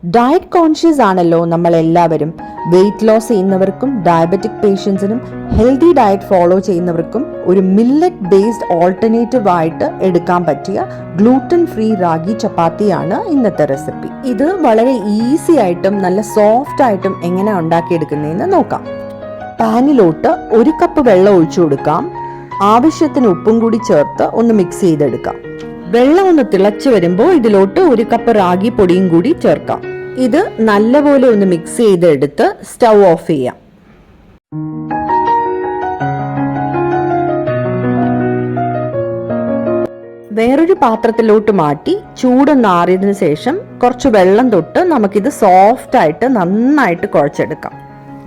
Diet conscious ആണല്ലോ നമ്മളെല്ലാവരും. Weight loss ചെയ്യുന്നവർക്കും ഡയബറ്റിക് പേഷ്യൻസിനും ഹെൽത്തി ഡയറ്റ് ഫോളോ ചെയ്യുന്നവർക്കും ഒരു മില്ലറ്റ് ബേസ്ഡ് ഓൾട്ടർനേറ്റീവ് ആയിട്ട് എടുക്കാൻ പറ്റിയ ഗ്ലൂട്ടൻ ഫ്രീ റാഗി ചപ്പാത്തിയാണ് ഇന്നത്തെ റെസിപ്പി. ഇത് വളരെ ഈസി ആയിട്ടും നല്ല സോഫ്റ്റ് ആയിട്ടും എങ്ങനെ ഉണ്ടാക്കിയെടുക്കുന്നതെന്ന് നോക്കാം. പാനിലോട്ട് 1 കപ്പ് വെള്ളം ഒഴിച്ചു കൊടുക്കാം. ആവശ്യത്തിന് ഉപ്പും കൂടി ചേർത്ത് ഒന്ന് മിക്സ് ചെയ്തെടുക്കാം. വെള്ളം ഒന്ന് തിളച്ചു വരുമ്പോൾ ഇതിലോട്ട് 1 കപ്പ് റാഗി പൊടിയും കൂടി ചേർക്കാം. ഇത് നല്ലപോലെ ഒന്ന് മിക്സ് ചെയ്തെടുത്ത് സ്റ്റൗ ഓഫ് ചെയ്യാം. വേറൊരു പാത്രത്തിലോട്ട് മാറ്റി ചൂടൊന്ന് ആറിയതിനു ശേഷം കുറച്ച് വെള്ളം തൊട്ട് നമുക്കിത് സോഫ്റ്റ് ആയിട്ട് നന്നായിട്ട് കുഴച്ചെടുക്കാം.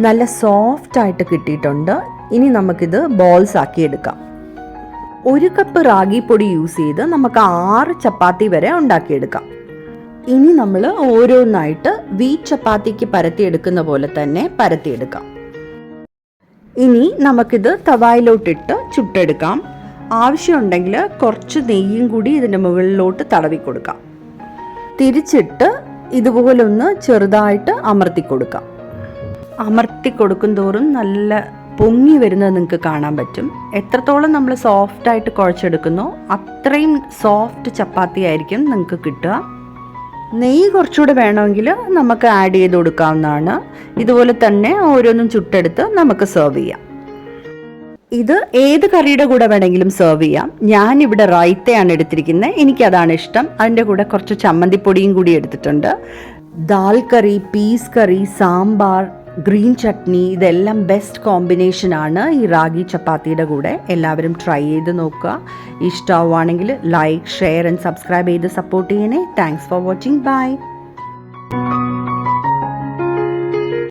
നല്ല സോഫ്റ്റ് ആയിട്ട് കിട്ടിയിട്ടുണ്ട്. ഇനി നമുക്കിത് ബോൾസ് ആക്കി എടുക്കാം. 1 കപ്പ് റാഗി പൊടി യൂസ് ചെയ്ത് നമുക്ക് 6 ചപ്പാത്തി വരെ ഉണ്ടാക്കിയെടുക്കാം. ഇനി നമ്മൾ ഓരോന്നായിട്ട് വീറ്റ് ചപ്പാത്തിക്ക് പരത്തിയെടുക്കുന്ന പോലെ തന്നെ പരത്തിയെടുക്കാം. ഇനി നമുക്കിത് തവായിലോട്ടിട്ട് ചുട്ടെടുക്കാം. ആവശ്യമുണ്ടെങ്കിൽ കുറച്ച് നെയ്യും കൂടി ഇതിൻ്റെ മുകളിലോട്ട് തടവി കൊടുക്കാം. തിരിച്ചിട്ട് ഇതുപോലൊന്ന് ചെറുതായിട്ട് അമർത്തി കൊടുക്കാം. അമർത്തി കൊടുക്കും തോറും നല്ല പൊങ്ങി വരുന്നത് നിങ്ങൾക്ക് കാണാൻ പറ്റും. എത്രത്തോളം നമ്മൾ സോഫ്റ്റായിട്ട് കുഴച്ചെടുക്കുന്നോ അത്രയും സോഫ്റ്റ് ചപ്പാത്തി ആയിരിക്കും നിങ്ങൾക്ക് കിട്ടുക. നെയ്യ് കുറച്ചുകൂടെ വേണമെങ്കിൽ നമുക്ക് ആഡ് ചെയ്ത് കൊടുക്കാവുന്നതാണ്. ഇതുപോലെ തന്നെ ഓരോന്നും ചുട്ടെടുത്ത് നമുക്ക് സെർവ് ചെയ്യാം. ഇത് ഏത് കറിയുടെ കൂടെ വേണമെങ്കിലും സെർവ് ചെയ്യാം. ഞാനിവിടെ റൈത്തയാണ് എടുത്തിരിക്കുന്നത്, എനിക്കതാണ് ഇഷ്ടം. അതിൻ്റെ കൂടെ കുറച്ച് ചമ്മന്തിപ്പൊടിയും കൂടി എടുത്തിട്ടുണ്ട്. ദാൽ കറി, പീസ് കറി, സാമ്പാർ, ഗ്രീൻ ചട്നി, ഇതെല്ലാം ബെസ്റ്റ് കോമ്പിനേഷൻ ആണ് ഈ റാഗി ചപ്പാത്തിയുടെ കൂടെ. എല്ലാവരും ട്രൈ ചെയ്ത് നോക്കുക. ഇഷ്ടമാവുകയാണെങ്കിൽ ലൈക്ക്, ഷെയർ ആൻഡ് സബ്സ്ക്രൈബ് ചെയ്ത് സപ്പോർട്ട് ചെയ്യണേ. Thanks for watching. ബൈ.